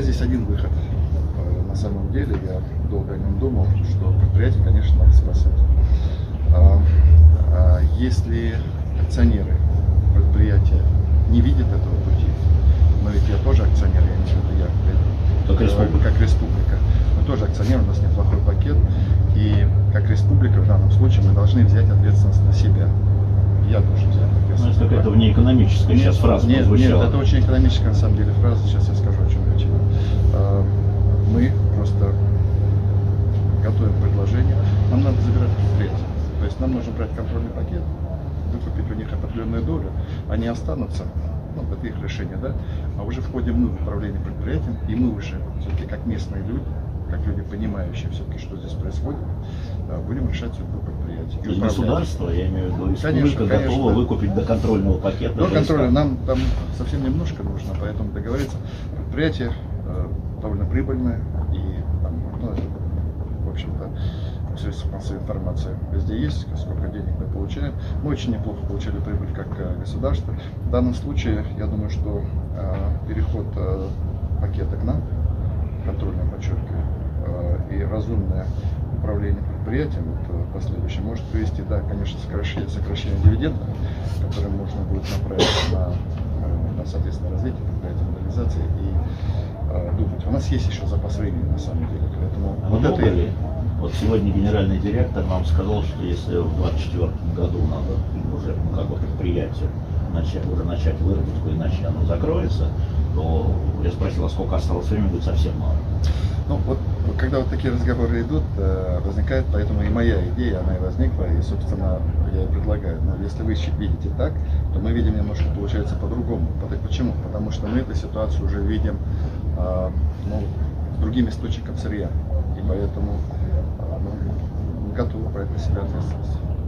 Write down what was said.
меня здесь один выход. На самом деле, я долго о нем думал, что предприятие, конечно, надо спасать. Если акционеры предприятия не видят этого пути, но ведь я тоже акционер, я имею в виду как республика. Мы тоже акционер, у нас неплохой пакет, и как республика в данном случае мы должны взять ответственность на себя. Я должен взять ответственность. Ну, это какая-то внеэкономическая сейчас фраза прозвучала. Нет, это очень экономическая на самом деле фраза, сейчас я скажу, о чем речь идет. Мы просто готовим предложение, нам надо забирать предприятие. То есть нам нужно брать контрольный пакет, выкупить у них определенную долю, они останутся, это их решение, да, а уже входим мы в управление предприятием, и мы уже все-таки как местные люди, как люди, понимающие все-таки, что здесь происходит, будем решать судьбу предприятия. То есть государство, я имею в виду, республика готова выкупить до контрольного пакета. До контроля нам там совсем немножко нужно, поэтому договориться. Предприятие довольно прибыльное, и там, в общем-то, средства массовой информации везде есть, сколько денег мы получаем. Мы очень неплохо получали прибыль как государство. В данном случае, я думаю, что переход пакета к нам, контрольно подчеркиваю, и разумное управление предприятием последующее может привести, да, конечно, сокращение дивидендов, которые можно будет направить на соответственно, развитие предприятия, модернизации и думать. У нас есть еще запас времени на самом деле, поэтому много ли? Вот сегодня генеральный директор нам сказал, что если в 2024 году надо уже предприятие начать выработку, иначе оно закроется, то я спросил, а сколько осталось времени, будет совсем мало. Когда вот такие разговоры идут, возникает, поэтому и моя идея, она и возникла, и, собственно, я и предлагаю. Но если вы видите так, то мы видим немножко, получается, по-другому. Почему? Потому что мы эту ситуацию уже видим другим источником сырья, и поэтому мы готовы брать на себя ответственность.